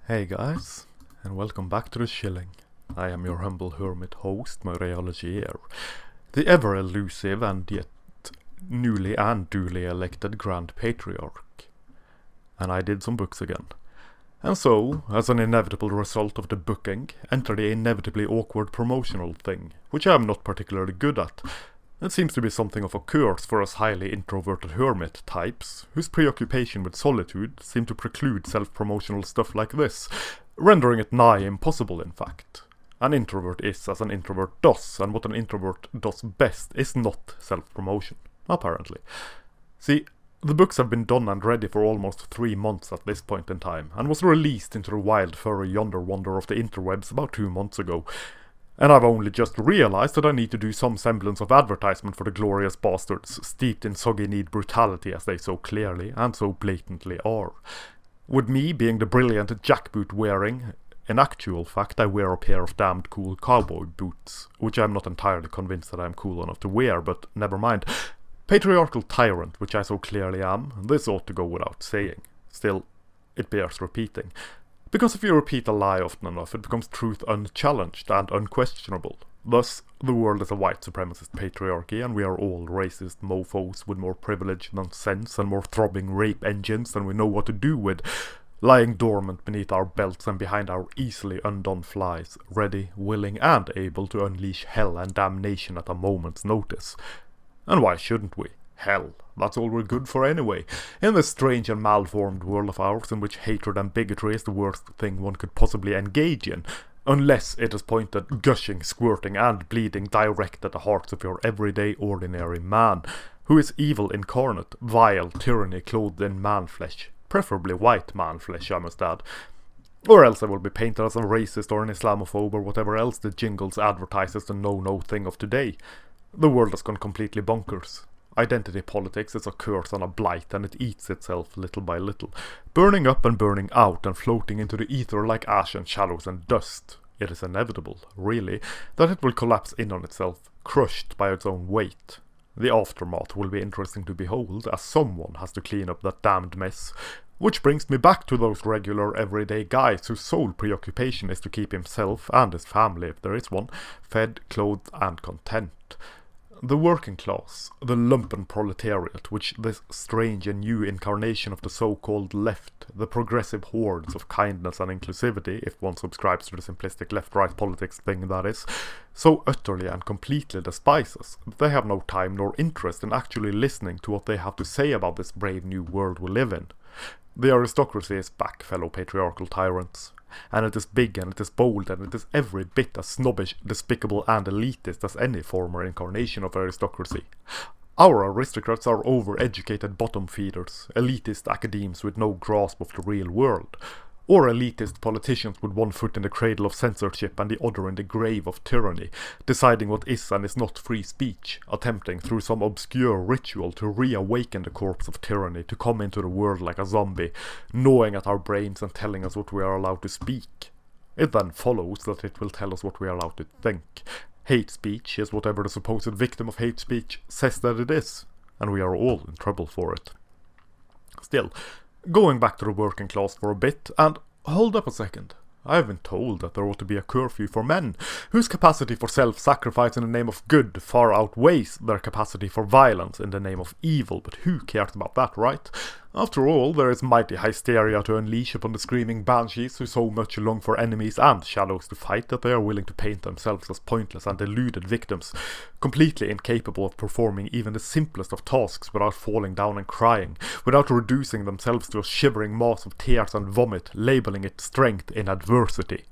Hey guys, and welcome back to the Shilling. I am your humble hermit host, my rheology here, the ever elusive and yet newly and duly elected Grand Patriarch. And I did some books again. And so, as an inevitable result of the booking, enter the inevitably awkward promotional thing, which I am not particularly good at. It seems to be something of a curse for us highly introverted hermit types, whose preoccupation with solitude seem to preclude self-promotional stuff like this, rendering it nigh impossible in fact. An introvert is as an introvert does, and what an introvert does best is not self-promotion, apparently. See, the books have been done and ready for almost 3 months at this point in time, and was released into the wild furry yonder wonder of the interwebs about 2 months ago. And I've only just realized that I need to do some semblance of advertisement for the glorious bastards, steeped in soggy-kneed brutality as they so clearly and so blatantly are. With me being the brilliant jackboot wearing, in actual fact I wear a pair of damned cool cowboy boots, which I'm not entirely convinced that I'm cool enough to wear, but never mind. Patriarchal tyrant, which I so clearly am, this ought to go without saying. Still, it bears repeating. Because if you repeat a lie often enough, it becomes truth unchallenged and unquestionable. Thus, the world is a white supremacist patriarchy, and we are all racist mofos with more privilege than sense and more throbbing rape engines than we know what to do with, lying dormant beneath our belts and behind our easily undone flies, ready, willing, and able to unleash hell and damnation at a moment's notice. And why shouldn't we? Hell, that's all we're good for anyway, in this strange and malformed world of ours in which hatred and bigotry is the worst thing one could possibly engage in, unless it is pointed, gushing, squirting, and bleeding direct at the hearts of your everyday ordinary man, who is evil incarnate, vile tyranny clothed in man-flesh, preferably white man-flesh, I must add. Or else I will be painted as a racist or an Islamophobe or whatever else the jingles advertise as the no-no thing of today. The world has gone completely bonkers. Identity politics is a curse and a blight, and it eats itself little by little, burning up and burning out and floating into the ether like ash and shadows and dust. It is inevitable, really, that it will collapse in on itself, crushed by its own weight. The aftermath will be interesting to behold, as someone has to clean up that damned mess. Which brings me back to those regular everyday guys whose sole preoccupation is to keep himself and his family, if there is one, fed, clothed, and content. The working class, the lumpen proletariat, which this strange and new incarnation of the so-called left, the progressive hordes of kindness and inclusivity, if one subscribes to the simplistic left-right politics thing that is, so utterly and completely despises, that they have no time nor interest in actually listening to what they have to say about this brave new world we live in. The aristocracy is back, fellow patriarchal tyrants. And it is big, and it is bold, and it is every bit as snobbish, despicable, and elitist as any former incarnation of aristocracy. Our aristocrats are over-educated bottom feeders, elitist academes with no grasp of the real world, or elitist politicians with one foot in the cradle of censorship and the other in the grave of tyranny, deciding what is and is not free speech, attempting through some obscure ritual to reawaken the corpse of tyranny to come into the world like a zombie, gnawing at our brains and telling us what we are allowed to speak. It then follows that it will tell us what we are allowed to think. Hate speech is whatever the supposed victim of hate speech says that it is, and we are all in trouble for it. Still, going back to the working class for a bit, and hold up a second. I have been told that there ought to be a curfew for men, whose capacity for self-sacrifice in the name of good far outweighs their capacity for violence in the name of evil, but who cares about that, right? After all, there is mighty hysteria to unleash upon the screaming banshees who so much long for enemies and shadows to fight that they are willing to paint themselves as pointless and deluded victims, completely incapable of performing even the simplest of tasks without falling down and crying, without reducing themselves to a shivering mass of tears and vomit, labeling it strength in adversity.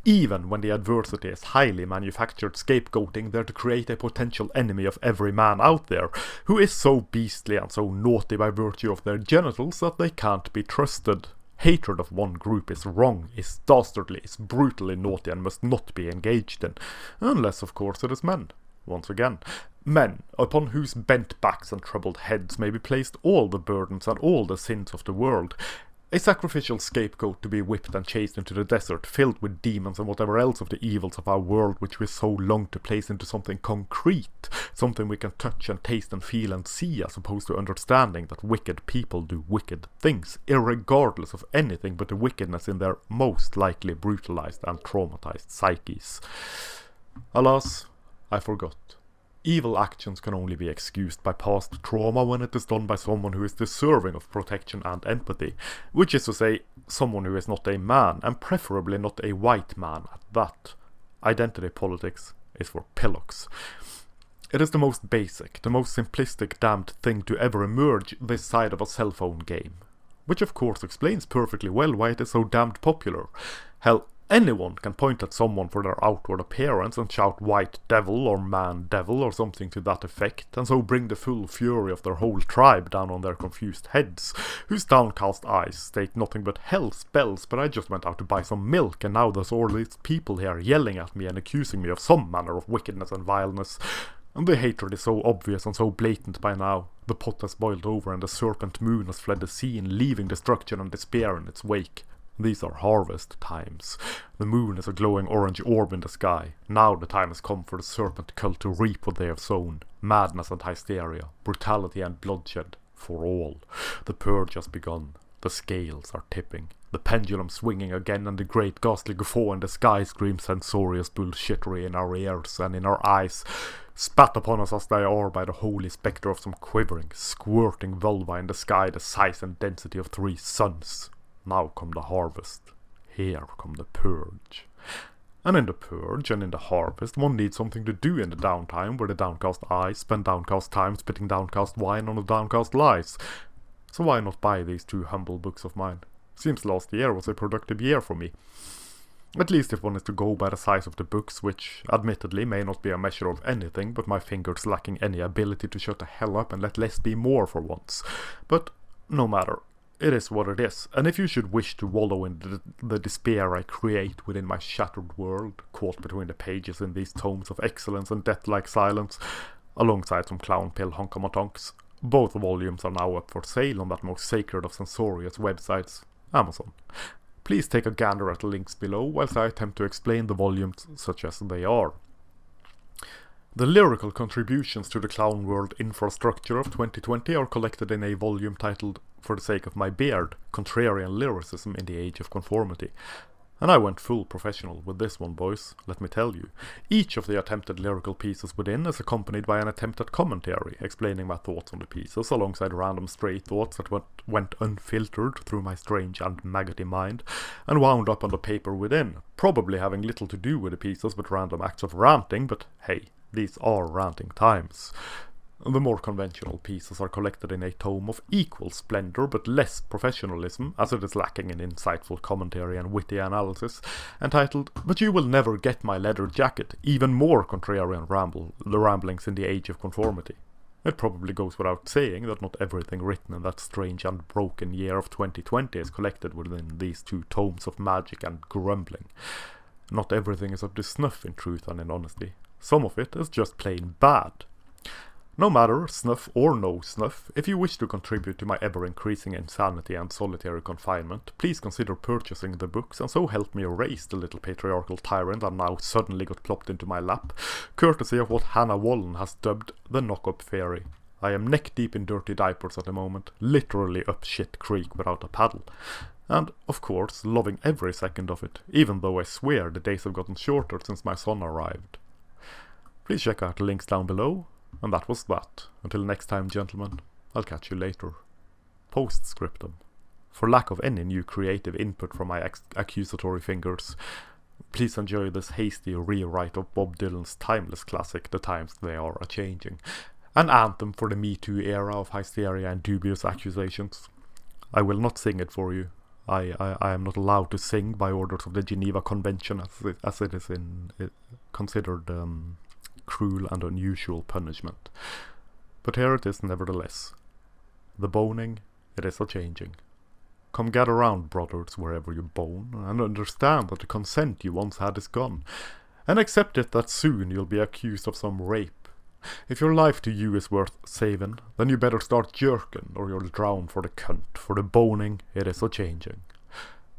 Even when the adversity is highly manufactured scapegoating there to create a potential enemy of every man out there, who is so beastly and so naughty by virtue of their genitals that they can't be trusted. Hatred of one group is wrong, is dastardly, is brutally naughty and must not be engaged in, unless of course it is men. Once again, men upon whose bent backs and troubled heads may be placed all the burdens and all the sins of the world. A sacrificial scapegoat to be whipped and chased into the desert, filled with demons and whatever else of the evils of our world which we so long to place into something concrete, something we can touch and taste and feel and see, as opposed to understanding that wicked people do wicked things, irregardless of anything but the wickedness in their most likely brutalized and traumatized psyches. Alas, I forgot. Evil actions can only be excused by past trauma when it is done by someone who is deserving of protection and empathy, which is to say, someone who is not a man, and preferably not a white man at that. Identity politics is for pillocks. It is the most basic, the most simplistic damned thing to ever emerge this side of a cell phone game. Which of course explains perfectly well why it is so damned popular. Hell, anyone can point at someone for their outward appearance and shout white devil or man devil or something to that effect, and so bring the full fury of their whole tribe down on their confused heads, whose downcast eyes state nothing but hell spells, but I just went out to buy some milk and now there's all these people here yelling at me and accusing me of some manner of wickedness and vileness. And the hatred is so obvious and so blatant by now. The pot has boiled over and the serpent moon has fled the scene, leaving destruction and despair in its wake. These are harvest times. The moon is a glowing orange orb in the sky. Now the time has come for the serpent cult to reap what they have sown. Madness and hysteria, brutality and bloodshed, for all. The purge has begun. The scales are tipping. The pendulum swinging again, and the great ghastly guffaw in the sky screams censorious bullshittery in our ears and in our eyes, spat upon us as they are by the holy spectre of some quivering, squirting vulva in the sky the size and density of 3 suns. Now come the harvest. Here come the purge. And in the purge and in the harvest, one needs something to do in the downtime, where the downcast eyes spend downcast time spitting downcast wine on the downcast lies. So why not buy these 2 humble books of mine? Seems last year was a productive year for me. At least if one is to go by the size of the books, which admittedly may not be a measure of anything, but my fingers lacking any ability to shut the hell up and let less be more for once. But no matter. It is what it is, and if you should wish to wallow in the despair I create within my shattered world, caught between the pages in these tomes of excellence and death-like silence, alongside some clown pill honkomatonks, both volumes are now up for sale on that most sacred of censorious websites, Amazon. Please take a gander at the links below whilst I attempt to explain the volumes such as they are. The lyrical contributions to the clown world infrastructure of 2020 are collected in a volume titled, for the sake of my beard, Contrarian Lyricism in the Age of Conformity. And I went full professional with this one, boys, let me tell you. Each of the attempted lyrical pieces within is accompanied by an attempt at commentary, explaining my thoughts on the pieces, alongside random stray thoughts that went unfiltered through my strange and maggoty mind, and wound up on the paper within, probably having little to do with the pieces but random acts of ranting, but hey, these are ranting times. The more conventional pieces are collected in a tome of equal splendor but less professionalism, as it is lacking in insightful commentary and witty analysis, entitled "But You Will Never Get My Leather Jacket, Even More Contrarian The Ramblings in the Age of Conformity." It probably goes without saying that not everything written in that strange and broken year of 2020 is collected within these 2 tomes of magic and grumbling. Not everything is up to snuff in truth and in honesty. Some of it is just plain bad. No matter, snuff or no snuff, if you wish to contribute to my ever-increasing insanity and solitary confinement, please consider purchasing the books and so help me erase the little patriarchal tyrant that now suddenly got plopped into my lap, courtesy of what Hannah Wallen has dubbed the knock-up fairy. I am neck-deep in dirty diapers at the moment, literally up shit creek without a paddle. And, of course, loving every second of it, even though I swear the days have gotten shorter since my son arrived. Please check out the links down below. And that was that. Until next time, gentlemen, I'll catch you later. Postscriptum. For lack of any new creative input from my accusatory fingers, please enjoy this hasty rewrite of Bob Dylan's timeless classic, The Times They Are A-Changing, an anthem for the Me Too era of hysteria and dubious accusations. I will not sing it for you. I am not allowed to sing by orders of the Geneva Convention, as it is considered cruel and unusual punishment. But here it is nevertheless. The boning, it is a-changing. Come gather round, brothers, wherever you bone, and understand that the consent you once had is gone, and accept it that soon you'll be accused of some rape, If your life to you is worth saving, then you better start jerking, or you'll drown for the cunt, for the boning it is a-changing.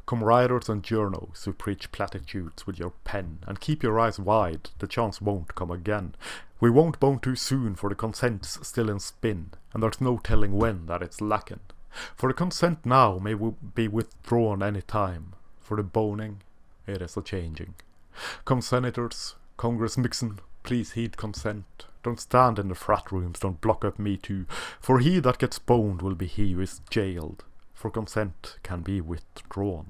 Come writers and journos who preach platitudes with your pen, and keep your eyes wide, the chance won't come again. We won't bone too soon, for the consent's still in spin, and there's no telling when that it's lacking. For the consent now may be withdrawn any time, for the boning it is a-changing. Come senators, Congress mixin', please heed consent. Don't stand in the frat rooms, don't block up Me Too, for he that gets boned will be he who is jailed, for consent can be withdrawn.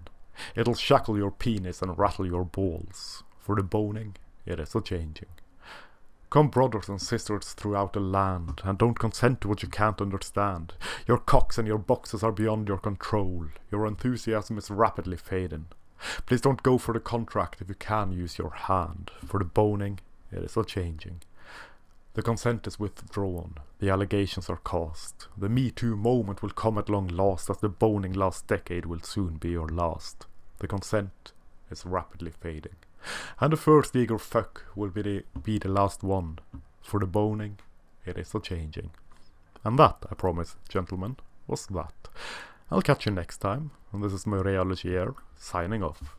It'll shackle your penis and rattle your balls, for the boning it is a-changing. Come brothers and sisters throughout the land, and don't consent to what you can't understand. Your cocks and your boxes are beyond your control, your enthusiasm is rapidly fading. Please don't go for the contract if you can use your hand, for the boning it is a-changing. The consent is withdrawn, the allegations are cast. The Me Too moment will come at long last, as the boning last decade will soon be your last. The consent is rapidly fading, and the first eager fuck will be the last one, for the boning it is a-changing. And that, I promise, gentlemen, was that. I'll catch you next time, and this is my Reality Air, signing off.